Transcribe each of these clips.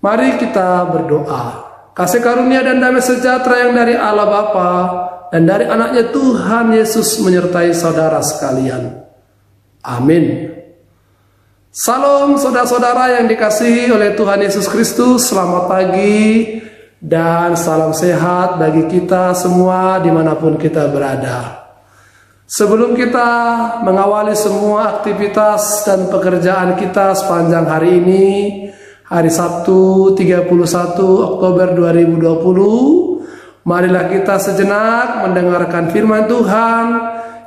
Mari kita berdoa. Kasih karunia dan damai sejahtera yang dari Allah Bapa dan dari anaknya Tuhan Yesus menyertai saudara sekalian. Amin. Salam saudara-saudara yang dikasihi oleh Tuhan Yesus Kristus. Selamat pagi dan salam sehat bagi kita semua dimanapun kita berada. Sebelum kita mengawali semua aktivitas dan pekerjaan kita sepanjang hari ini, hari Sabtu 31 Oktober 2020, marilah kita sejenak mendengarkan firman Tuhan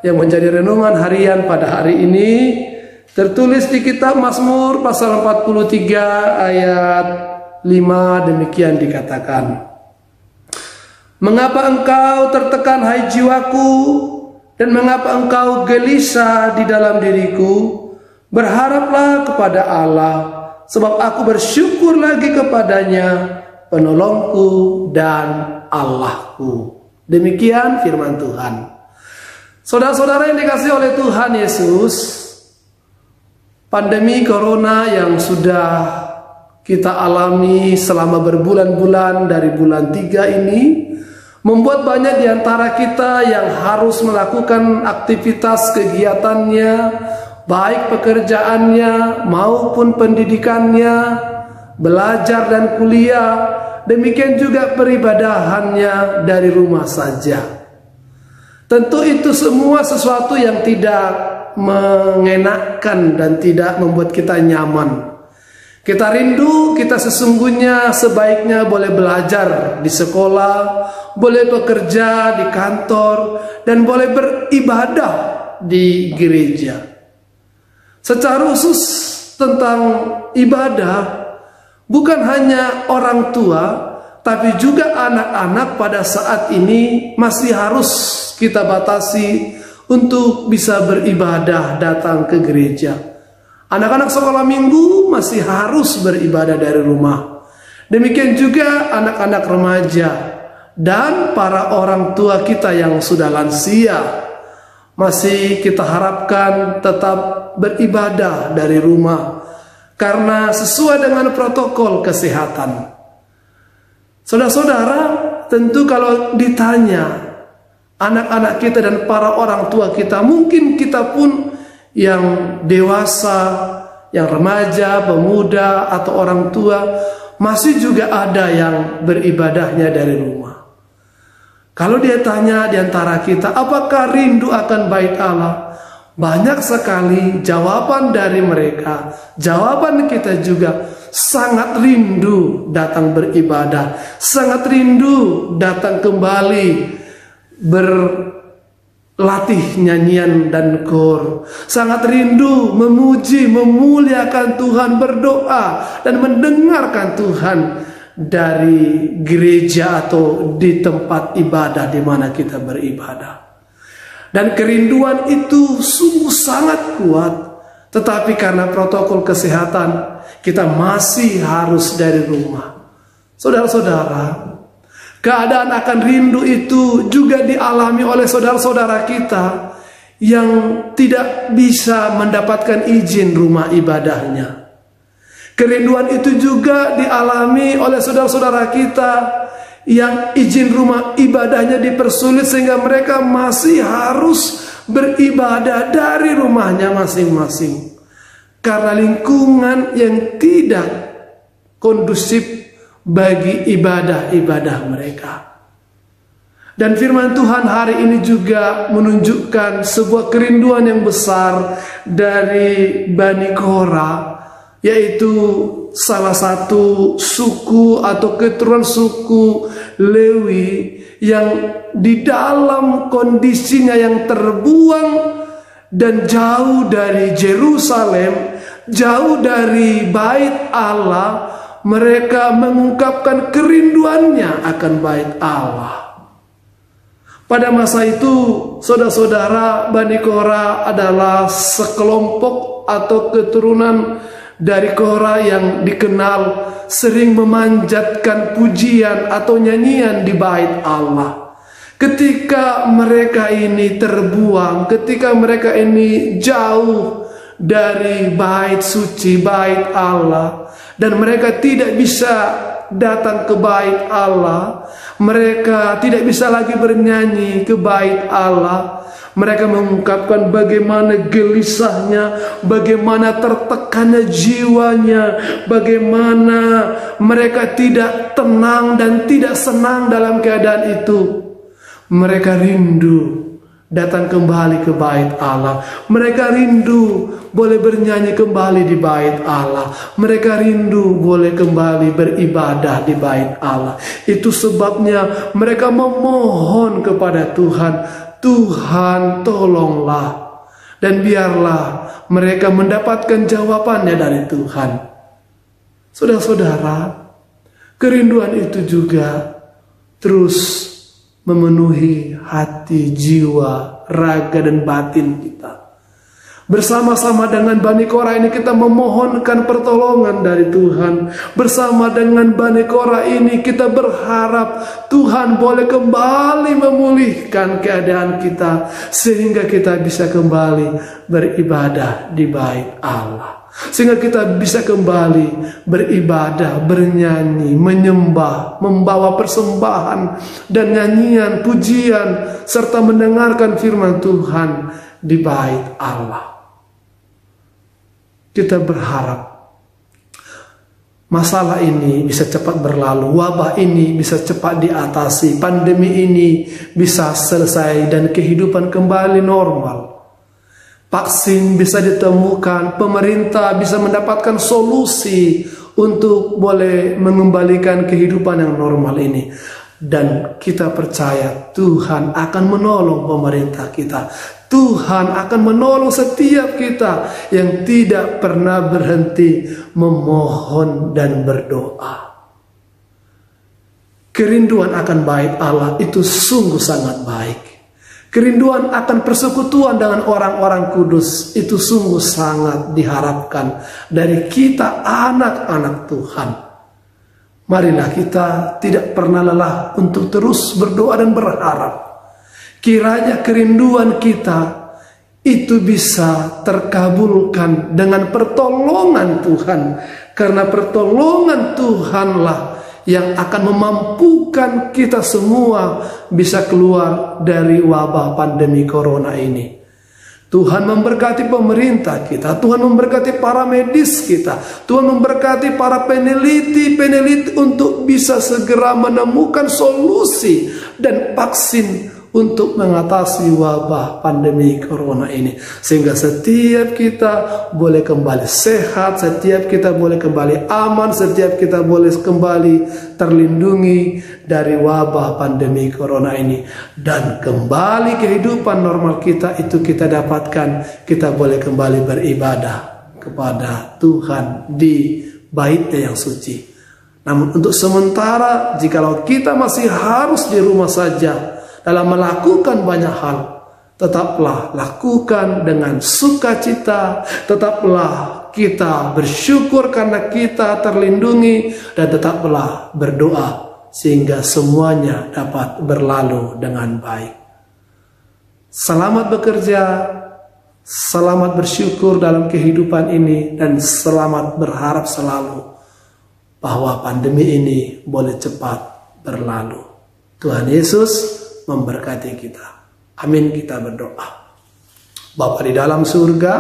yang menjadi renungan harian pada hari ini, tertulis di kitab Mazmur pasal 43 ayat 5, demikian dikatakan. Mengapa engkau tertekan hai jiwaku, dan mengapa engkau gelisah di dalam diriku? Berharaplah kepada Allah, sebab aku bersyukur lagi kepadanya, penolongku dan Allahku. Demikian firman Tuhan. Saudara-saudara yang dikasihi oleh Tuhan Yesus, pandemi corona yang sudah kita alami selama berbulan-bulan dari bulan 3 ini membuat banyak di antara kita yang harus melakukan aktivitas kegiatannya, baik pekerjaannya maupun pendidikannya, belajar dan kuliah, demikian juga peribadahannya dari rumah saja. Tentu itu semua sesuatu yang tidak mengenakan dan tidak membuat kita nyaman. Kita rindu, kita sesungguhnya sebaiknya boleh belajar di sekolah, boleh bekerja di kantor, dan boleh beribadah di gereja. Secara khusus tentang ibadah, bukan hanya orang tua, tapi juga anak-anak pada saat ini masih harus kita batasi untuk bisa beribadah datang ke gereja. Anak-anak sekolah minggu masih harus beribadah dari rumah. Demikian juga anak-anak remaja dan para orang tua kita yang sudah lansia. Masih kita harapkan tetap beribadah dari rumah karena sesuai dengan protokol kesehatan. Saudara-saudara, tentu kalau ditanya anak-anak kita dan para orang tua kita, mungkin kita pun yang dewasa, yang remaja, pemuda, atau orang tua, masih juga ada yang beribadahnya dari rumah. Kalau dia tanya di antara kita, apakah rindu akan bait Allah? Banyak sekali jawaban dari mereka. Jawaban kita juga sangat rindu datang beribadah, sangat rindu datang kembali berlatih nyanyian dan kor, sangat rindu memuji, memuliakan Tuhan, berdoa dan mendengarkan Tuhan dari gereja atau di tempat ibadah di mana kita beribadah. Dan kerinduan itu sungguh sangat kuat, tetapi karena protokol kesehatan kita masih harus dari rumah. Saudara-saudara, keadaan akan rindu itu juga dialami oleh saudara-saudara kita yang tidak bisa mendapatkan izin rumah ibadahnya. Kerinduan itu juga dialami oleh saudara-saudara kita yang izin rumah ibadahnya dipersulit sehingga mereka masih harus beribadah dari rumahnya masing-masing karena lingkungan yang tidak kondusif bagi ibadah-ibadah mereka. Dan firman Tuhan hari ini juga menunjukkan sebuah kerinduan yang besar dari Bani Korah, yaitu salah satu suku atau keturunan suku Lewi yang di dalam kondisinya yang terbuang dan jauh dari Yerusalem, jauh dari bait Allah, mereka mengungkapkan kerinduannya akan bait Allah. Pada masa itu, saudara-saudara, Bani Korah adalah sekelompok atau keturunan dari Korah yang dikenal sering memanjatkan pujian atau nyanyian di bait Allah. Ketika mereka ini terbuang, ketika mereka ini jauh dari bait suci, bait Allah, dan mereka tidak bisa datang ke bait Allah. Mereka tidak bisa lagi bernyanyi ke bait Allah. Mereka mengungkapkan bagaimana gelisahnya, bagaimana tertekannya jiwanya, bagaimana mereka tidak tenang dan tidak senang dalam keadaan itu. Mereka rindu datang kembali ke bait Allah. Mereka rindu boleh bernyanyi kembali di bait Allah. Mereka rindu boleh kembali beribadah di bait Allah. Itu sebabnya mereka memohon kepada Tuhan, Tuhan tolonglah, dan biarlah mereka mendapatkan jawabannya dari Tuhan. Saudara-saudara, kerinduan itu juga terus memenuhi hati, jiwa, raga, dan batin kita. Bersama-sama dengan Bani Korah ini kita memohonkan pertolongan dari Tuhan. Bersama dengan Bani Korah ini kita berharap Tuhan boleh kembali memulihkan keadaan kita, sehingga kita bisa kembali beribadah di bait Allah. Sehingga kita bisa kembali beribadah, bernyanyi, menyembah, membawa persembahan dan nyanyian, pujian, serta mendengarkan firman Tuhan di bait Allah. Kita berharap masalah ini bisa cepat berlalu, wabah ini bisa cepat diatasi, pandemi ini bisa selesai dan kehidupan kembali normal. Vaksin bisa ditemukan, pemerintah bisa mendapatkan solusi untuk boleh mengembalikan kehidupan yang normal ini. Dan kita percaya Tuhan akan menolong pemerintah kita. Tuhan akan menolong setiap kita yang tidak pernah berhenti memohon dan berdoa. Kerinduan akan bait Allah itu sungguh sangat baik. Kerinduan akan persekutuan dengan orang-orang kudus itu sungguh sangat diharapkan dari kita anak-anak Tuhan. Marilah kita tidak pernah lelah untuk terus berdoa dan berharap. Kiranya kerinduan kita itu bisa terkabulkan dengan pertolongan Tuhan. Karena pertolongan Tuhanlah yang akan memampukan kita semua bisa keluar dari wabah pandemi corona ini. Tuhan memberkati pemerintah kita, Tuhan memberkati para medis kita, Tuhan memberkati para peneliti untuk bisa segera menemukan solusi dan vaksin untuk mengatasi wabah pandemi corona ini. Sehingga setiap kita boleh kembali sehat, setiap kita boleh kembali aman, setiap kita boleh kembali terlindungi dari wabah pandemi corona ini. Dan kembali kehidupan normal kita itu kita dapatkan, kita boleh kembali beribadah kepada Tuhan di bait-Nya yang suci. Namun untuk sementara, jikalau kita masih harus di rumah saja dalam melakukan banyak hal, tetaplah lakukan dengan sukacita, tetaplah kita bersyukur karena kita terlindungi, dan tetaplah berdoa sehingga semuanya dapat berlalu dengan baik. Selamat bekerja, selamat bersyukur dalam kehidupan ini, dan selamat berharap selalu bahwa pandemi ini boleh cepat berlalu. Tuhan Yesus memberkati kita. Amin, kita berdoa. Bapa di dalam surga,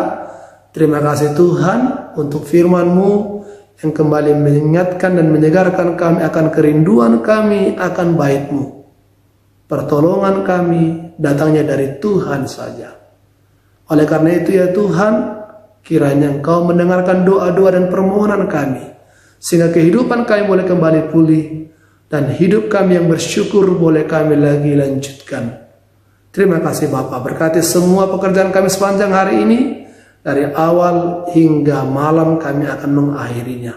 terima kasih Tuhan untuk firman-Mu yang kembali mengingatkan dan menyegarkan kami akan kerinduan kami akan bait-Mu. Pertolongan kami datangnya dari Tuhan saja. Oleh karena itu ya Tuhan, kiranya Engkau mendengarkan doa-doa dan permohonan kami, sehingga kehidupan kami boleh kembali pulih, dan hidup kami yang bersyukur boleh kami lagi lanjutkan. Terima kasih Bapa, berkati semua pekerjaan kami sepanjang hari ini, dari awal hingga malam kami akan mengakhirinya.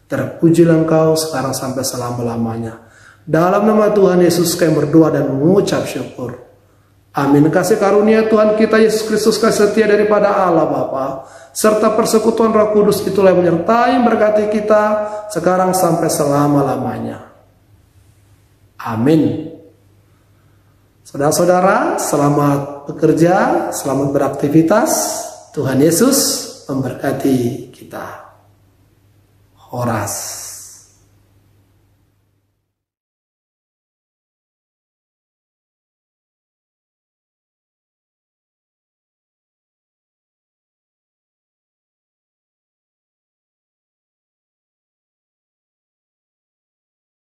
Terpujilah Engkau sekarang sampai selama-lamanya. Dalam nama Tuhan Yesus kami berdoa dan mengucap syukur. Amin. Kasih karunia Tuhan kita Yesus Kristus, kasih setia daripada Allah Bapa, serta persekutuan Roh Kudus itulah yang menyertai berkati kita sekarang sampai selama-lamanya. Amin. Saudara-saudara, selamat bekerja, selamat beraktivitas. Tuhan Yesus memberkati kita. Horas.